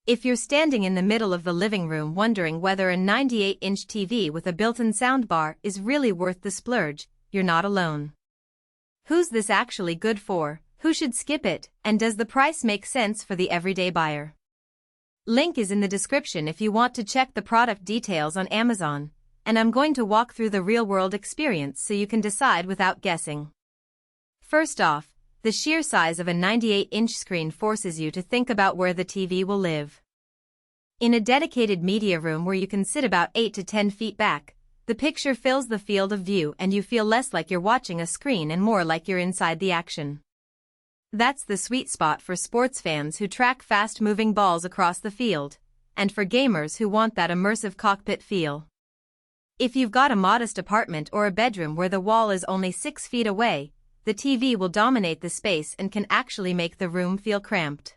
If you're standing in the middle of the living room wondering whether a 98-inch TV with a built-in soundbar is really worth the splurge, you're not alone. Who's this actually good for, who should skip it, and does the price make sense for the everyday buyer? Link is in the description if you want to check the product details on Amazon, and I'm going to walk through the real-world experience so you can decide without guessing. First off, the sheer size of a 98-inch screen forces you to think about where the TV will live. In a dedicated media room where you can sit about 8 to 10 feet back, the picture fills the field of view and you feel less like you're watching a screen and more like you're inside the action. That's the sweet spot for sports fans who track fast-moving balls across the field, and for gamers who want that immersive cockpit feel. If you've got a modest apartment or a bedroom where the wall is only 6 feet away, the TV will dominate the space and can actually make the room feel cramped.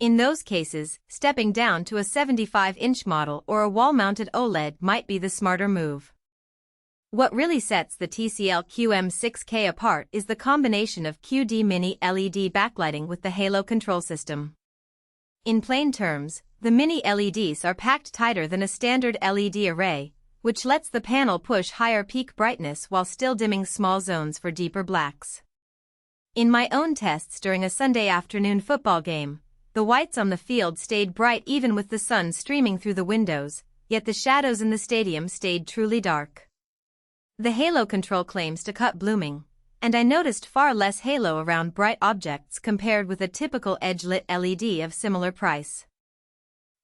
In those cases, stepping down to a 75-inch model or a wall-mounted OLED might be the smarter move. What really sets the TCL QM6K apart is the combination of QD Mini LED backlighting with the Halo control system. In plain terms, the Mini LEDs are packed tighter than a standard LED array, which lets the panel push higher peak brightness while still dimming small zones for deeper blacks. In my own tests during a Sunday afternoon football game, the whites on the field stayed bright even with the sun streaming through the windows, yet the shadows in the stadium stayed truly dark. The Halo control claims to cut blooming, and I noticed far less halo around bright objects compared with a typical edge-lit LED of similar price.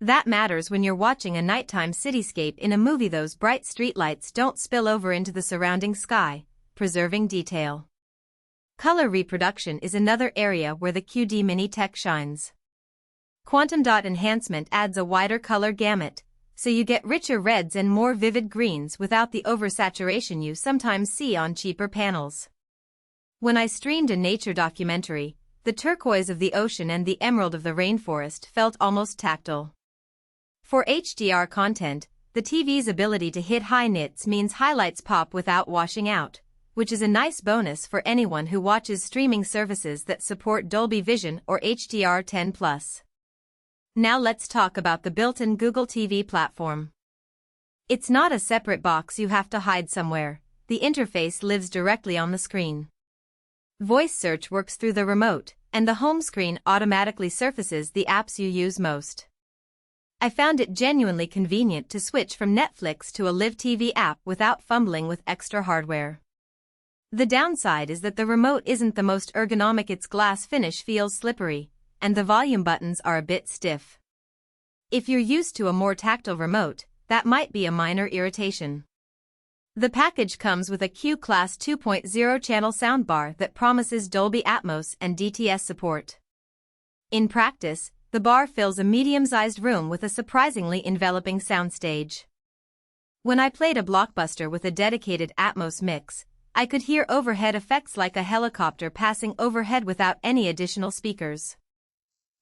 That matters when you're watching a nighttime cityscape in a movie. Those bright streetlights don't spill over into the surrounding sky, preserving detail. Color reproduction is another area where the QD Mini tech shines. Quantum dot enhancement adds a wider color gamut, so you get richer reds and more vivid greens without the oversaturation you sometimes see on cheaper panels. When I streamed a nature documentary, the turquoise of the ocean and the emerald of the rainforest felt almost tactile. For HDR content, the TV's ability to hit high nits means highlights pop without washing out, which is a nice bonus for anyone who watches streaming services that support Dolby Vision or HDR10+. Now let's talk about the built-in Google TV platform. It's not a separate box you have to hide somewhere, the interface lives directly on the screen. Voice search works through the remote, and the home screen automatically surfaces the apps you use most. I found it genuinely convenient to switch from Netflix to a Live TV app without fumbling with extra hardware. The downside is that the remote isn't the most ergonomic. Its glass finish feels slippery, and the volume buttons are a bit stiff. If you're used to a more tactile remote, that might be a minor irritation. The package comes with a Q-Class 2.0 channel soundbar that promises Dolby Atmos and DTS support. In practice, the bar fills a medium-sized room with a surprisingly enveloping soundstage. When I played a blockbuster with a dedicated Atmos mix, I could hear overhead effects like a helicopter passing overhead without any additional speakers.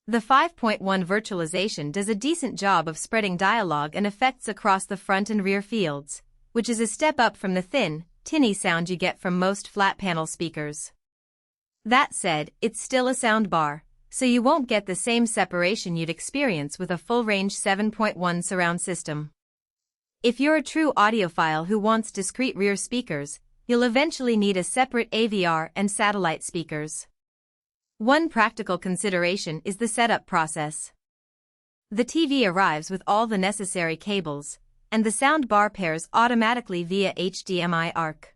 The 5.1 virtualization does a decent job of spreading dialogue and effects across the front and rear fields, which is a step up from the thin, tinny sound you get from most flat-panel speakers. That said, it's still a soundbar, so you won't get the same separation you'd experience with a full-range 7.1 surround system. If you're a true audiophile who wants discrete rear speakers, you'll eventually need a separate AVR and satellite speakers. One practical consideration is the setup process. The TV arrives with all the necessary cables, and the soundbar pairs automatically via HDMI ARC.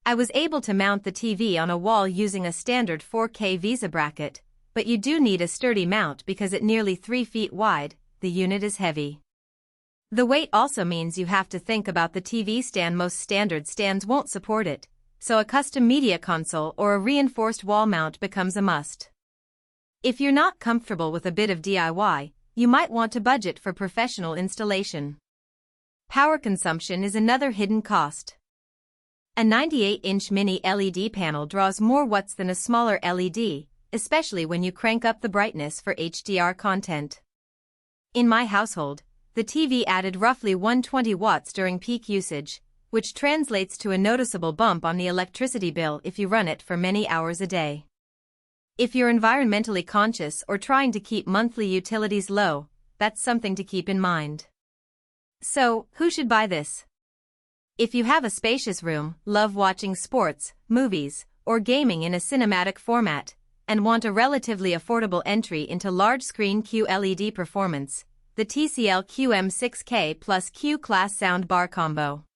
I was able to mount the TV on a wall using a standard 4K Visa bracket, but you do need a sturdy mount because at nearly 3 feet wide, the unit is heavy. The weight also means you have to think about the TV stand. Most standard stands won't support it, so a custom media console or a reinforced wall mount becomes a must. If you're not comfortable with a bit of DIY, you might want to budget for professional installation. Power consumption is another hidden cost. A 98-inch mini LED panel draws more watts than a smaller LED, especially when you crank up the brightness for HDR content. In my household, the TV added roughly 120 watts during peak usage, which translates to a noticeable bump on the electricity bill if you run it for many hours a day. If you're environmentally conscious or trying to keep monthly utilities low, that's something to keep in mind. So, who should buy this? If you have a spacious room, love watching sports, movies, or gaming in a cinematic format, and want a relatively affordable entry into large-screen QLED performance, the TCL QM6K plus Q-Class soundbar combo